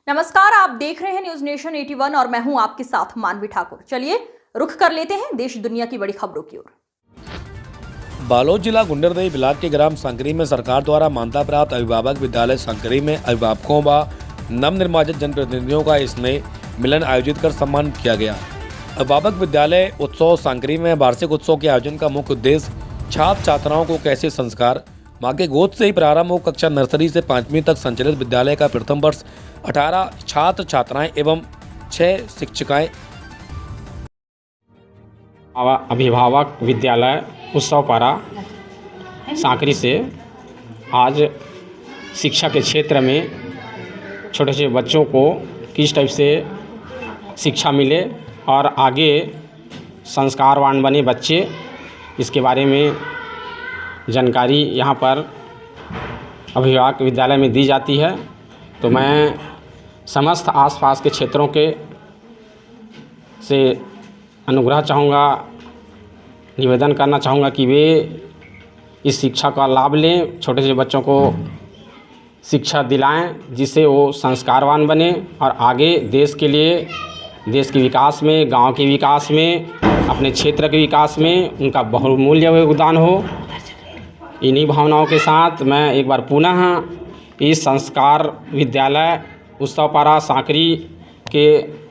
नमस्कार, आप देख रहे हैं न्यूज नेशन 81 और मैं हूं आपके साथ मानवी ठाकुर। चलिए रुख कर लेते हैं देश दुनिया की बड़ी खबरों की ओर। बालोद जिला गुंडरदेही ब्लॉक के ग्राम सांकरी में सरकार द्वारा मान्यता प्राप्त अभिभावक विद्यालय सांकरी में अभिभावकों व नवनिर्वाचित जनप्रतिनिधियों का स्नेह मिलन आयोजित कर सम्मान किया गया। अभिभावक विद्यालय उत्सव सांकरी में वार्षिक उत्सव के आयोजन का मुख्य उद्देश्य छात्र छात्राओं को कैसे संस्कार माँ के गोद से ही प्रारंभ हो। कक्षा नर्सरी से 5वीं तक संचालित विद्यालय का प्रथम वर्ष 18 छात्र छात्राएं एवं 6 शिक्षिकाएं। अभिभावक विद्यालय उत्सव पारा सांकरी से आज शिक्षा के क्षेत्र में छोटे छोटे बच्चों को किस टाइप से शिक्षा मिले और आगे संस्कारवान बने बच्चे, इसके बारे में जानकारी यहाँ पर अभिभावक विद्यालय में दी जाती है। तो मैं समस्त आसपास के क्षेत्रों के से अनुग्रह चाहूँगा, निवेदन करना चाहूँगा कि वे इस शिक्षा का लाभ लें, छोटे छोटे बच्चों को शिक्षा दिलाएं जिससे वो संस्कारवान बने और आगे देश के लिए, देश के विकास में, गांव के विकास में, अपने क्षेत्र के विकास में उनका बहुमूल्य योगदान हो। इन्हीं भावनाओं के साथ मैं एक बार पुनः इस संस्कार विद्यालय उत्सव पारा सांकरी के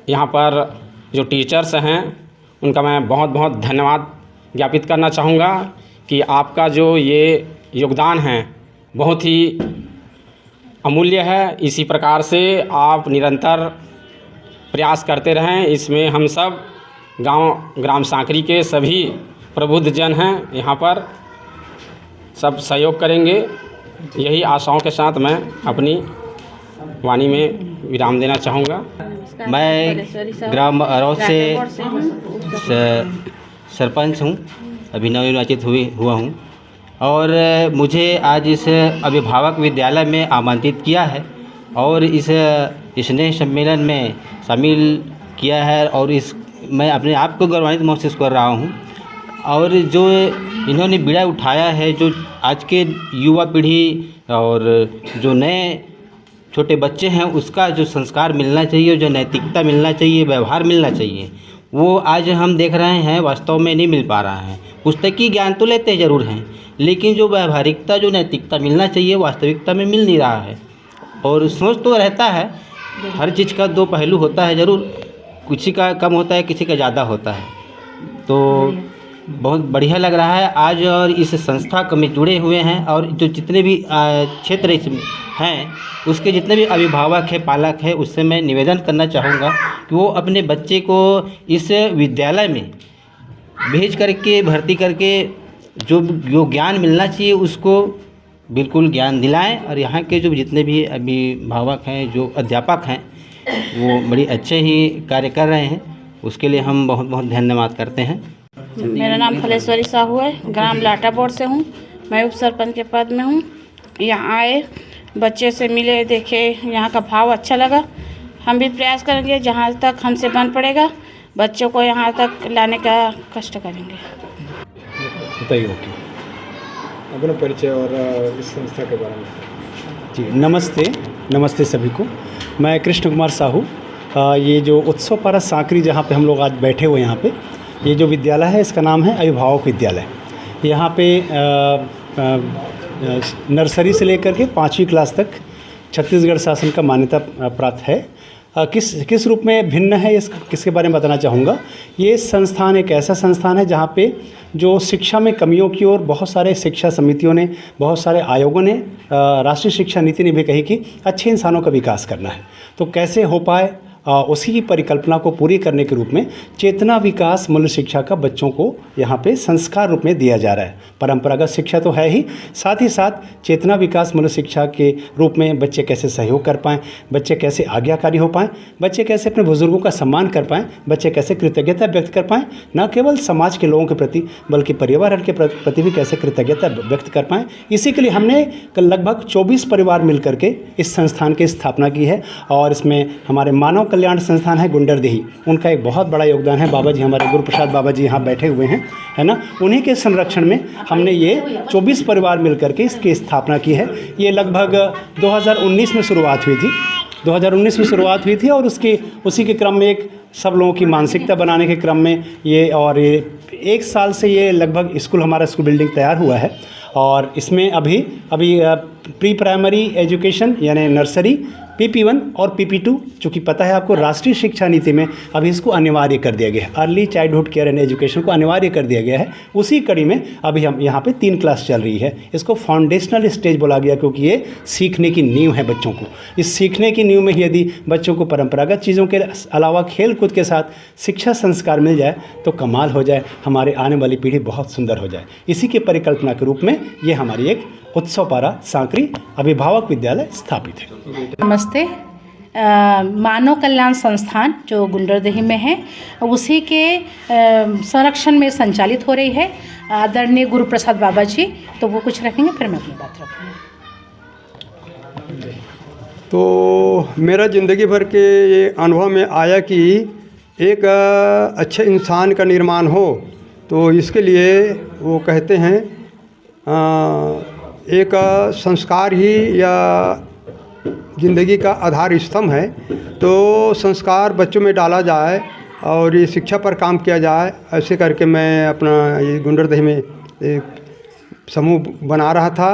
यहाँ पर जो टीचर्स हैं उनका मैं बहुत बहुत धन्यवाद ज्ञापित करना चाहूँगा कि आपका जो ये योगदान है बहुत ही अमूल्य है। इसी प्रकार से आप निरंतर प्रयास करते रहें। इसमें हम सब ग्राम सांकरी के सभी प्रबुद्ध जन हैं यहाँ पर सब सहयोग करेंगे। यही आशाओं के साथ मैं अपनी वाणी में विराम देना चाहूँगा। मैं ग्राम अरौद से सरपंच हूँ, अभी नवनिर्वाचित हुआ हूँ और मुझे आज इस अभिभावक विद्यालय में आमंत्रित किया है और इस स्नेह सम्मेलन में शामिल किया है और मैं अपने आप को गौरवान्वित महसूस कर रहा हूँ। और जो इन्होंने बीड़ा उठाया है, जो आज के युवा पीढ़ी और जो नए छोटे बच्चे हैं उसका जो संस्कार मिलना चाहिए, जो नैतिकता मिलना चाहिए, व्यवहार मिलना चाहिए, वो आज हम देख रहे हैं वास्तव में नहीं मिल पा रहा है। पुस्तकीय ज्ञान तो लेते ज़रूर हैं लेकिन जो व्यवहारिकता, जो नैतिकता मिलना चाहिए वास्तविकता में मिल नहीं रहा है। और सोच तो रहता है, हर चीज़ का दो पहलू होता है ज़रूर, किसी का कम होता है, किसी का ज़्यादा होता है। तो बहुत बढ़िया लग रहा है आज और इस संस्था में जुड़े हुए हैं और जो जितने भी क्षेत्र इसमें हैं उसके जितने भी अभिभावक है, पालक है, उससे मैं निवेदन करना चाहूँगा कि वो अपने बच्चे को इस विद्यालय में भेज करके भर्ती करके जो ज्ञान मिलना चाहिए उसको बिल्कुल ज्ञान दिलाएं। और यहाँ के जो जितने भी अभिभावक हैं, जो अध्यापक हैं, वो बड़ी अच्छे ही कार्य कर रहे हैं, उसके लिए हम बहुत बहुत धन्यवाद करते हैं। मेरा नाम फलेश्वरी साहू है, ग्राम लाटाबोर से हूँ, मैं उप सरपंच के पद में हूँ। यहाँ आए, बच्चे से मिले, देखे, यहाँ का भाव अच्छा लगा। हम भी प्रयास करेंगे जहाँ तक हमसे बन पड़ेगा बच्चों को यहाँ तक लाने का कष्ट करेंगे। बताइए अपना परिचय और इस संस्था के बारे में। जी नमस्ते सभी को। मैं कृष्ण कुमार साहू। ये जो उत्सव पारा सांकरी जहाँ पे हम लोग आज बैठे हुए यहाँ पे, ये जो विद्यालय है इसका नाम है अभिभावक विद्यालय। यहाँ पे नर्सरी से लेकर के 5वीं क्लास तक छत्तीसगढ़ शासन का मान्यता प्राप्त है। किस रूप में भिन्न है किसके बारे में बताना चाहूँगा। ये संस्थान एक ऐसा संस्थान है जहाँ पे जो शिक्षा में कमियों की ओर बहुत सारे शिक्षा समितियों ने, बहुत सारे आयोगों ने, राष्ट्रीय शिक्षा नीति ने भी कही कि अच्छे इंसानों का विकास करना है। तो कैसे हो पाए, उसी की परिकल्पना को पूरी करने के रूप में चेतना विकास मूल्य शिक्षा का बच्चों को यहाँ पे संस्कार रूप में दिया जा रहा है। परंपरागत शिक्षा तो है ही, साथ ही साथ चेतना विकास मूल्य शिक्षा के रूप में बच्चे कैसे सहयोग कर पाएँ, बच्चे कैसे आज्ञाकारी हो पाएँ, बच्चे कैसे अपने बुजुर्गों का सम्मान कर पाएँ, बच्चे कैसे कृतज्ञता व्यक्त कर पाएँ, न केवल समाज के लोगों के प्रति बल्कि पर्यावरण के प्रति भी कैसे कृतज्ञता व्यक्त कर पाएँ। इसी के लिए हमने लगभग 24 परिवार मिल करके इस संस्थान की स्थापना की है। और इसमें हमारे मानव कल्याण संस्थान है गुंडरदेही, उनका एक बहुत बड़ा योगदान है। बाबा जी, हमारे गुरु प्रसाद बाबा जी यहाँ बैठे हुए हैं, है ना, उन्हीं के संरक्षण में हमने ये 24 परिवार मिलकर के इसकी स्थापना की है। ये लगभग 2019 में शुरुआत हुई थी 2019 में शुरुआत हुई थी और उसी के क्रम में एक सब लोगों की मानसिकता बनाने के क्रम में ये 1 साल से ये लगभग हमारा स्कूल बिल्डिंग तैयार हुआ है। और इसमें अभी प्री प्राइमरी एजुकेशन यानी नर्सरी, PP1 और PP2, चूँकि पता है आपको राष्ट्रीय शिक्षा नीति में अभी इसको अनिवार्य कर दिया गया है, early childhood care and education को अनिवार्य कर दिया गया है। उसी कड़ी में अभी हम यहाँ पे 3 क्लास चल रही है। इसको फाउंडेशनल स्टेज बोला गया क्योंकि ये सीखने की नींव है बच्चों को। इस सीखने की नींव में यदि बच्चों को परंपरागत चीज़ों के अलावा खेल कूद के साथ शिक्षा संस्कार मिल जाए तो कमाल हो जाए, हमारे आने वाली पीढ़ी बहुत सुंदर हो जाए। इसी की परिकल्पना के रूप में ये हमारी एक उत्सवपारा सांकरी अभिभावक विद्यालय स्थापित है। नमस्ते। मानव कल्याण संस्थान जो गुंडरदेही में है उसी के संरक्षण में संचालित हो रही है आदरणीय गुरु प्रसाद बाबा जी, तो वो कुछ रखेंगे फिर मैं अपनी बात रखूँगी। तो मेरा ज़िंदगी भर के ये अनुभव में आया कि एक अच्छे इंसान का निर्माण हो तो इसके लिए वो कहते हैं एक संस्कार ही या ज़िंदगी का आधार स्तंभ है। तो संस्कार बच्चों में डाला जाए और ये शिक्षा पर काम किया जाए, ऐसे करके मैं अपना ये गुंडरदेही में एक समूह बना रहा था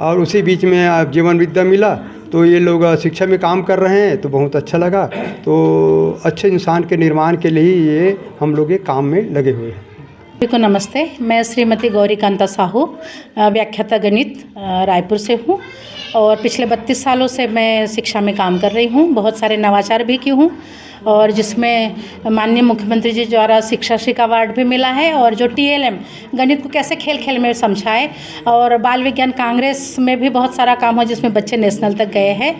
और उसी बीच में जीवन विद्या मिला तो ये लोग शिक्षा में काम कर रहे हैं तो बहुत अच्छा लगा। तो अच्छे इंसान के निर्माण के लिए ये हम लोग ये काम में लगे हुए हैं। सभी को नमस्ते। मैं श्रीमती गौरी कांता साहू, व्याख्याता गणित, रायपुर से हूँ और पिछले 32 सालों से मैं शिक्षा में काम कर रही हूँ। बहुत सारे नवाचार भी की हूँ और जिसमें माननीय मुख्यमंत्री जी द्वारा शिक्षा श्री का अवार्ड भी मिला है। और जो TLM गणित को कैसे खेल खेल में समझाए, और बाल विज्ञान कांग्रेस में भी बहुत सारा काम हो जिसमें बच्चे नेशनल तक गए हैं।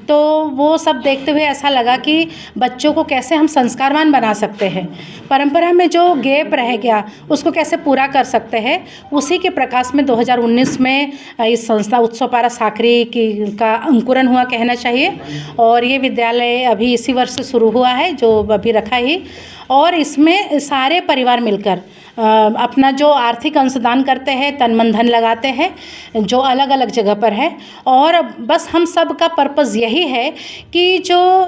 तो वो सब देखते हुए ऐसा लगा कि बच्चों को कैसे हम संस्कारवान बना सकते हैं, परंपरा में जो गैप रह गया उसको कैसे पूरा कर सकते हैं। उसी के प्रकाश में 2019 में इस संस्था उत्सवपारा सांकरी का अंकुरन हुआ कहना चाहिए। और ये विद्यालय अभी इसी वर्ष से शुरू हुआ है जो अभी रखा ही, और इसमें सारे परिवार मिलकर अपना जो आर्थिक अंशदान करते हैं, तन मन धन लगाते हैं जो अलग अलग जगह पर है। और बस हम सब का पर्पज़ यही है कि जो